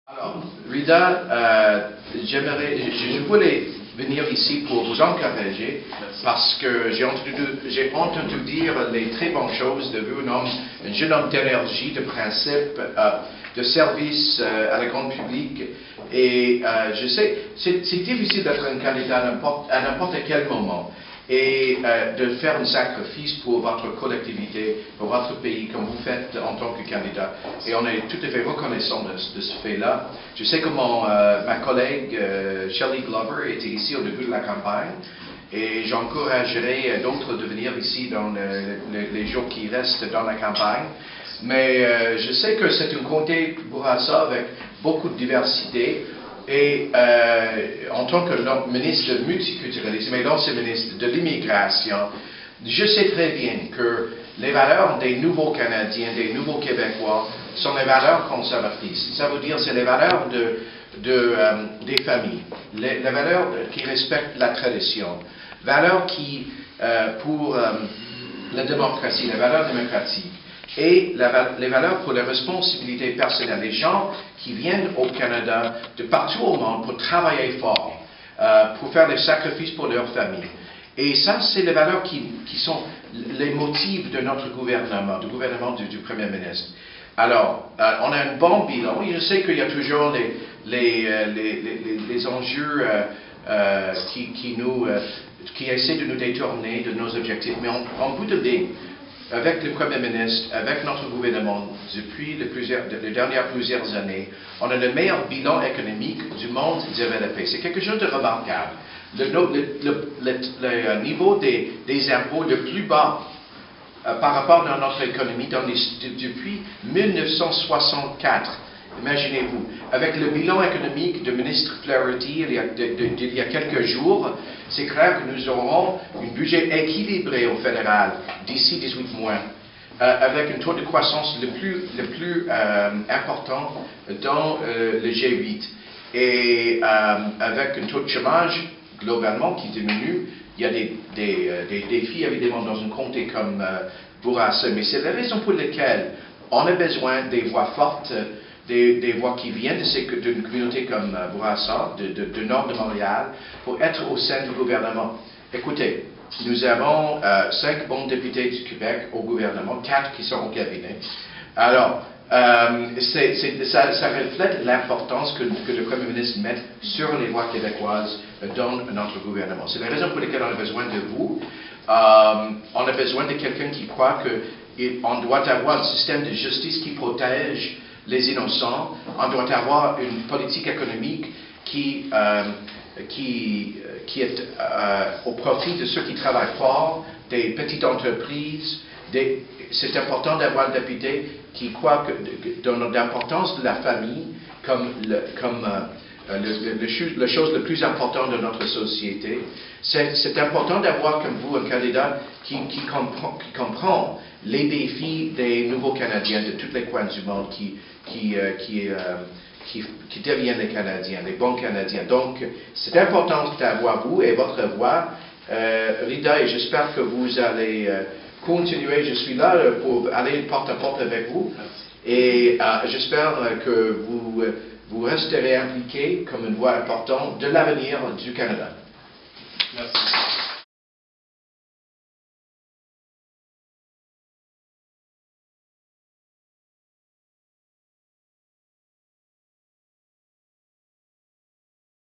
Alors, Rita, je voulais venir ici pour vous encourager parce que j'ai entendu dire les très bonnes choses de vous, un jeune homme d'énergie, de principe, de service à la grande public. Et je sais, c'est difficile d'être un candidat à n'importe quel moment et de faire un sacrifice pour votre collectivité, pour votre pays, comme vous faites en tant que candidat. Et on est tout à fait reconnaissant de ce fait-là. Je sais comment ma collègue Shelley Glover était ici au début de la campagne, et j'encouragerai d'autres de venir ici dans les jours qui restent dans la campagne. Mais je sais que c'est un comté Bourassa avec beaucoup de diversité. Et en tant que ministre du multiculturalisme et l'ancien ministre de l'immigration, je sais très bien que les valeurs des nouveaux Canadiens, des nouveaux Québécois, sont les valeurs conservatrices. Ça veut dire c'est les valeurs des familles, les valeurs qui respectent la tradition, valeurs qui, pour la démocratie, les valeurs démocratiques, et les valeurs pour les responsabilités personnelles. Les gens qui viennent au Canada de partout au monde pour travailler fort, pour faire des sacrifices pour leur famille. Et ça, c'est les valeurs qui sont les motifs de notre gouvernement, du gouvernement du Premier ministre. Alors, on a un bon bilan. Je sais qu'il y a toujours les enjeux qui essaient de nous détourner de nos objectifs, mais en bout de ligne, avec le Premier ministre, avec notre gouvernement, depuis les dernières plusieurs années, on a le meilleur bilan économique du monde développé. C'est quelque chose de remarquable. Le niveau des impôts le plus bas par rapport à notre économie depuis 1964. Imaginez-vous, avec le bilan économique du ministre Flaherty il y a quelques jours, c'est clair que nous aurons un budget équilibré au fédéral d'ici 18 mois, avec un taux de croissance le plus important dans le G8. Et avec un taux de chômage globalement qui diminue, il y a des défis évidemment dans un comté comme Bourassa, mais c'est la raison pour laquelle on a besoin des voix fortes, des voix qui viennent d'une communauté comme Bourassa, du nord de Montréal, pour être au sein du gouvernement. Écoutez, nous avons 5 bons députés du Québec au gouvernement, 4 qui sont au cabinet. Alors, ça reflète l'importance que le Premier ministre met sur les voix québécoises dans notre gouvernement. C'est la raison pour laquelle on a besoin de vous. On a besoin de quelqu'un qui croit qu'on doit avoir un système de justice qui protège les innocents. On doit avoir une politique économique qui est au profit de ceux qui travaillent fort, des petites entreprises. C'est important d'avoir un député qui croit dans l'importance de la famille comme la chose la plus importante de notre société. C'est important d'avoir comme vous un candidat qui comprend les défis des nouveaux Canadiens de tous les coins du monde qui deviennent les Canadiens, les bons Canadiens. Donc, c'est important d'avoir vous et votre voix, Rita, et j'espère que vous allez continuer. Je suis là pour aller porte à porte avec vous, et j'espère que vous resterez impliqués comme une voix importante de l'avenir du Canada. Merci.